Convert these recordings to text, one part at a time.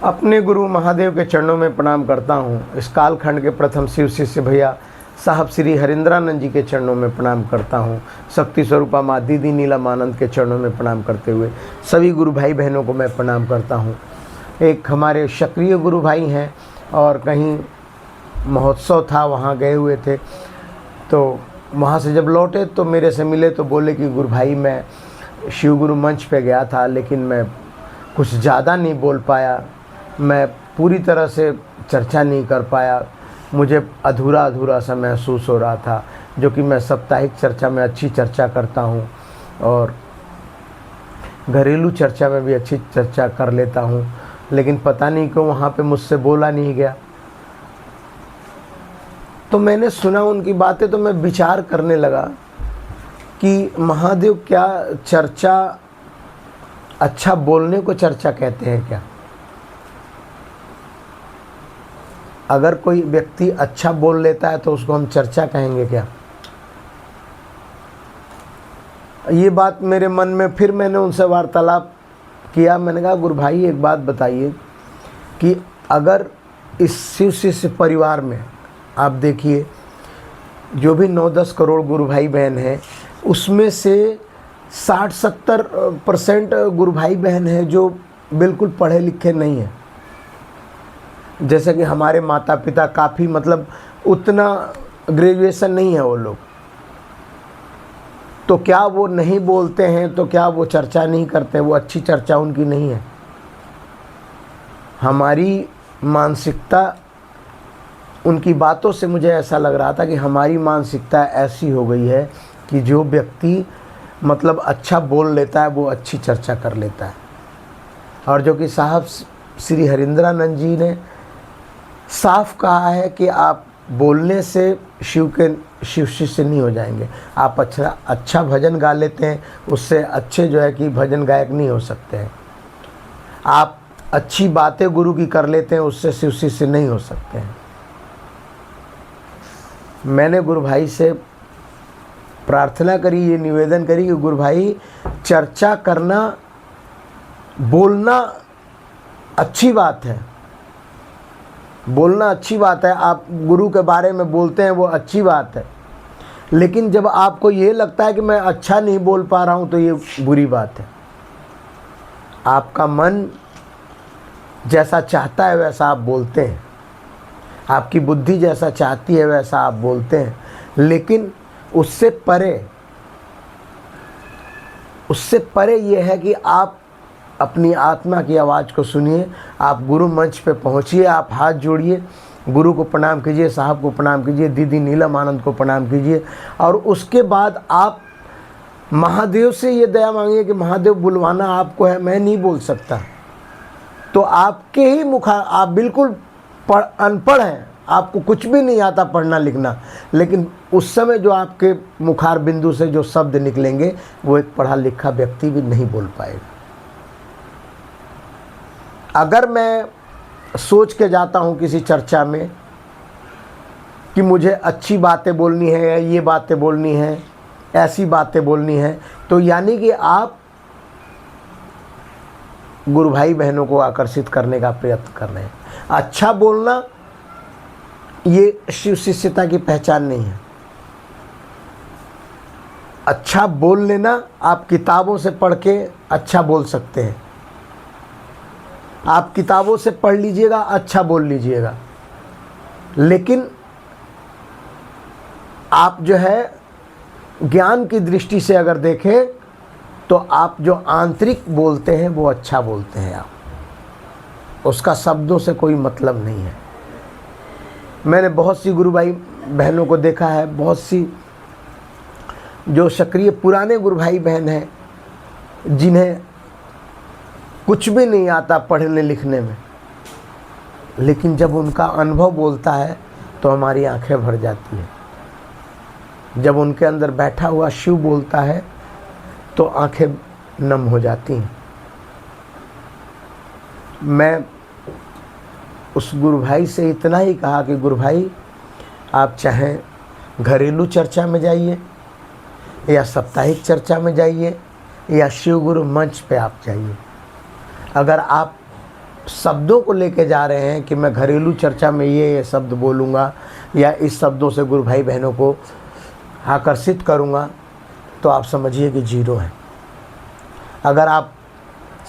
अपने गुरु महादेव के चरणों में प्रणाम करता हूँ। इस कालखंड के प्रथम शिव शिष्य भैया साहब श्री हरिंद्रानंद जी के चरणों में प्रणाम करता हूँ। शक्ति स्वरूपा माँ दीदी नीलमानंद के चरणों में प्रणाम करते हुए सभी गुरु भाई बहनों को मैं प्रणाम करता हूँ। एक हमारे सक्रिय गुरु भाई हैं और कहीं महोत्सव था, वहाँ गए हुए थे, तो वहाँ से जब लौटे तो मेरे से मिले तो बोले कि गुरु भाई मैं शिव गुरु मंच पे गया था, लेकिन मैं कुछ ज़्यादा नहीं बोल पाया, मैं पूरी तरह से चर्चा नहीं कर पाया, मुझे अधूरा अधूरा सा महसूस हो रहा था। जो कि मैं साप्ताहिक चर्चा में अच्छी चर्चा करता हूँ और घरेलू चर्चा में भी अच्छी चर्चा कर लेता हूँ, लेकिन पता नहीं क्यों वहाँ पे मुझसे बोला नहीं गया। तो मैंने सुना उनकी बातें तो मैं विचार करने लगा कि महादेव क्या चर्चा, अच्छा बोलने को चर्चा कहते हैं क्या? अगर कोई व्यक्ति अच्छा बोल लेता है तो उसको हम चर्चा कहेंगे क्या? ये बात मेरे मन में, फिर मैंने उनसे वार्तालाप किया। मैंने कहा गुरु भाई एक बात बताइए कि अगर इस शिव शिष्य परिवार में आप देखिए जो भी 9-10 करोड़ गुरु भाई बहन हैं, उसमें से 60-70% गुरु भाई बहन हैं जो बिल्कुल पढ़े लिखे नहीं हैं। जैसे कि हमारे माता पिता काफ़ी, मतलब उतना ग्रेजुएशन नहीं है वो लोग, तो क्या वो नहीं बोलते हैं? तो क्या वो चर्चा नहीं करते? वो अच्छी चर्चा उनकी नहीं है? हमारी मानसिकता, उनकी बातों से मुझे ऐसा लग रहा था कि हमारी मानसिकता ऐसी हो गई है कि जो व्यक्ति मतलब अच्छा बोल लेता है वो अच्छी चर्चा कर लेता है। और जो कि साहब श्री हरिंद्रानंद जी ने साफ कहा है कि आप बोलने से शिव शिष्य नहीं हो जाएंगे। आप अच्छा भजन गा लेते हैं, उससे अच्छे जो है कि भजन गायक नहीं हो सकते हैं। आप अच्छी बातें गुरु की कर लेते हैं, उससे शिव शिष्य नहीं हो सकते हैं। मैंने गुरु भाई से प्रार्थना करी, ये निवेदन करी कि गुरु भाई चर्चा करना, बोलना अच्छी बात है, बोलना अच्छी बात है, आप गुरु के बारे में बोलते हैं वो अच्छी बात है, लेकिन जब आपको ये लगता है कि मैं अच्छा नहीं बोल पा रहा हूँ तो ये बुरी बात है। आपका मन जैसा चाहता है वैसा आप बोलते हैं, आपकी बुद्धि जैसा चाहती है वैसा आप बोलते हैं, लेकिन उससे परे ये है कि आप अपनी आत्मा की आवाज़ को सुनिए। आप गुरु मंच पे पहुंचिए, आप हाथ जोड़िए, गुरु को प्रणाम कीजिए, साहब को प्रणाम कीजिए, दीदी नीलमानंद को प्रणाम कीजिए, और उसके बाद आप महादेव से ये दया मांगिए कि महादेव बुलवाना आपको है, मैं नहीं बोल सकता। तो आपके ही आप बिल्कुल अनपढ़ हैं, आपको कुछ भी नहीं आता पढ़ना लिखना, लेकिन उस समय जो आपके मुखार बिंदु से जो शब्द निकलेंगे वो एक पढ़ा लिखा व्यक्ति भी नहीं बोल पाएगा। अगर मैं सोच के जाता हूँ किसी चर्चा में कि मुझे अच्छी बातें बोलनी है या ये बातें बोलनी है, ऐसी बातें बोलनी है, तो यानी कि आप गुरु भाई बहनों को आकर्षित करने का प्रयत्न कर रहे हैं। अच्छा बोलना ये शिव शिष्यता की पहचान नहीं है। अच्छा बोल लेना, आप किताबों से पढ़ के अच्छा बोल सकते हैं, आप किताबों से पढ़ लीजिएगा, अच्छा बोल लीजिएगा, लेकिन आप जो है ज्ञान की दृष्टि से अगर देखें तो आप जो आंतरिक बोलते हैं वो अच्छा बोलते हैं, आप उसका शब्दों से कोई मतलब नहीं है। मैंने बहुत सी गुरु भाई बहनों को देखा है, बहुत सी जो सक्रिय पुराने गुरु भाई बहन हैं जिन्हें कुछ भी नहीं आता पढ़ने लिखने में, लेकिन जब उनका अनुभव बोलता है तो हमारी आंखें भर जाती हैं। जब उनके अंदर बैठा हुआ शिव बोलता है तो आंखें नम हो जाती हैं। मैं उस गुरु भाई से इतना ही कहा कि गुरु भाई आप चाहें घरेलू चर्चा में जाइए या साप्ताहिक चर्चा में जाइए या शिव गुरु मंच पे आप जाइए, अगर आप शब्दों को लेके जा रहे हैं कि मैं घरेलू चर्चा में ये शब्द बोलूँगा या इस शब्दों से गुरु भाई बहनों को आकर्षित करूँगा, तो आप समझिए कि जीरो है। अगर आप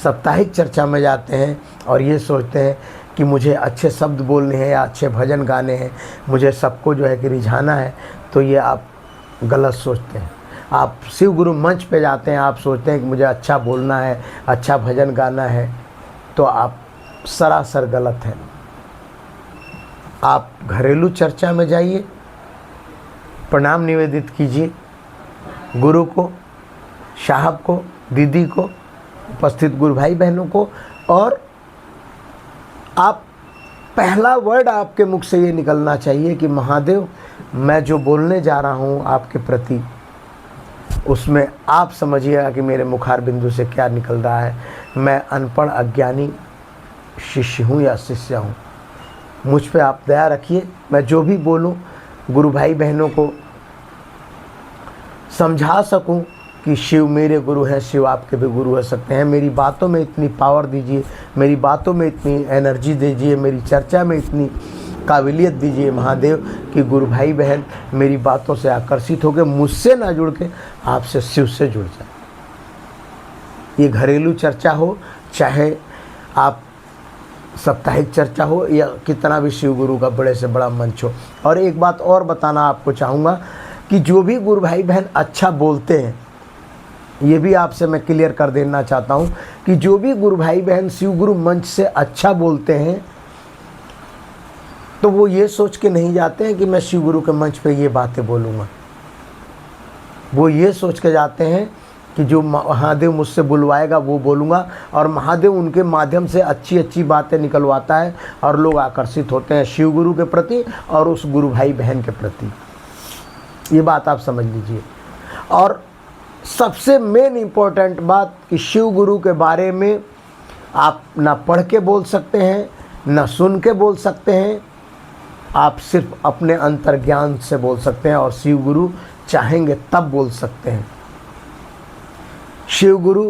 साप्ताहिक चर्चा में जाते हैं और ये सोचते हैं कि मुझे अच्छे शब्द बोलने हैं या अच्छे भजन गाने हैं, मुझे सबको जो है कि रिझाना है, तो ये आप गलत सोचते हैं। आप शिव गुरु मंच पे जाते हैं, आप सोचते हैं कि मुझे अच्छा बोलना है, अच्छा भजन गाना है, तो आप सरासर गलत हैं। आप घरेलू चर्चा में जाइए, प्रणाम निवेदित कीजिए गुरु को, साहब को, दीदी को, उपस्थित गुरु भाई बहनों को, और आप पहला वर्ड आपके मुख से ये निकलना चाहिए कि महादेव, मैं जो बोलने जा रहा हूँ आपके प्रति, उसमें आप समझिएगा कि मेरे मुखार बिंदु से क्या निकल रहा है। मैं अनपढ़ अज्ञानी शिष्य हूँ या शिष्या हूँ, मुझ पे आप दया रखिए। मैं जो भी बोलूँ गुरु भाई बहनों को समझा सकूं कि शिव मेरे गुरु हैं, शिव आपके भी गुरु हो सकते हैं। मेरी बातों में इतनी पावर दीजिए, मेरी बातों में इतनी एनर्जी दीजिए, मेरी चर्चा में इतनी काबिलियत दीजिए महादेव कि गुरु भाई बहन मेरी बातों से आकर्षित होकर मुझसे ना जुड़ के आपसे, शिव से जुड़ जाए। ये घरेलू चर्चा हो, चाहे आप साप्ताहिक चर्चा हो, या कितना भी शिव गुरु का बड़े से बड़ा मंच हो। और एक बात और बताना आपको चाहूँगा कि जो भी गुरु भाई बहन अच्छा बोलते हैं, ये भी आपसे मैं क्लियर कर देना चाहता हूँ कि जो भी गुरु भाई बहन शिव गुरु मंच से अच्छा बोलते हैं, तो वो ये सोच के नहीं जाते हैं कि मैं शिव गुरु के मंच पे ये बातें बोलूँगा। वो ये सोच के जाते हैं कि जो महादेव मुझसे बुलवाएगा वो बोलूँगा, और महादेव उनके माध्यम से अच्छी अच्छी बातें निकलवाता है और लोग आकर्षित होते हैं शिव गुरु के प्रति और उस गुरु भाई बहन के प्रति। ये बात आप समझ लीजिए। और सबसे मेन इम्पोर्टेंट बात कि शिव गुरु के बारे में आप ना पढ़ के बोल सकते हैं, ना सुन के बोल सकते हैं, आप सिर्फ अपने अंतर्ज्ञान से बोल सकते हैं, और शिव गुरु चाहेंगे तब बोल सकते हैं। शिव गुरु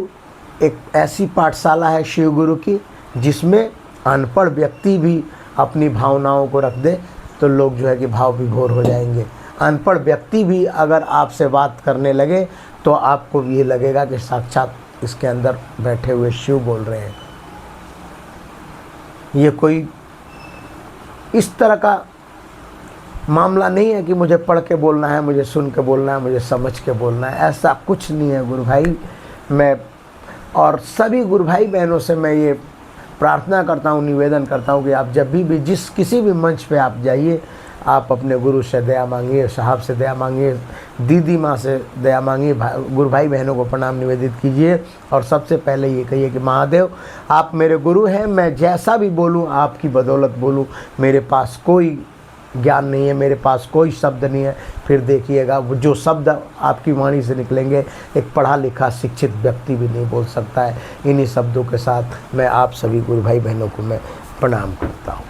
एक ऐसी पाठशाला है शिव गुरु की, जिसमें अनपढ़ व्यक्ति भी अपनी भावनाओं को रख दे तो लोग जो है कि भाव विभोर हो जाएंगे। अनपढ़ व्यक्ति भी अगर आपसे बात करने लगे तो आपको ये लगेगा कि साक्षात इसके अंदर बैठे हुए शिव बोल रहे हैं। ये कोई इस तरह का मामला नहीं है कि मुझे पढ़ के बोलना है, मुझे सुन के बोलना है, मुझे समझ के बोलना है, ऐसा कुछ नहीं है गुरु भाई। मैं और सभी गुरु भाई बहनों से मैं ये प्रार्थना करता हूँ, निवेदन करता हूँ कि आप जब भी जिस किसी भी मंच पे आप जाइए, आप अपने गुरु से दया मांगिए, साहब से दया मांगिए, दीदी माँ से दया मांगिए, गुरु भाई बहनों को प्रणाम निवेदित कीजिए, और सबसे पहले ये कहिए कि महादेव आप मेरे गुरु हैं, मैं जैसा भी बोलूँ आपकी बदौलत बोलूँ, मेरे पास कोई ज्ञान नहीं है, मेरे पास कोई शब्द नहीं है। फिर देखिएगा वो जो शब्द आपकी वाणी से निकलेंगे एक पढ़ा लिखा शिक्षित व्यक्ति भी नहीं बोल सकता है। इन्हीं शब्दों के साथ मैं आप सभी गुरु भाई बहनों को मैं प्रणाम करता हूँ।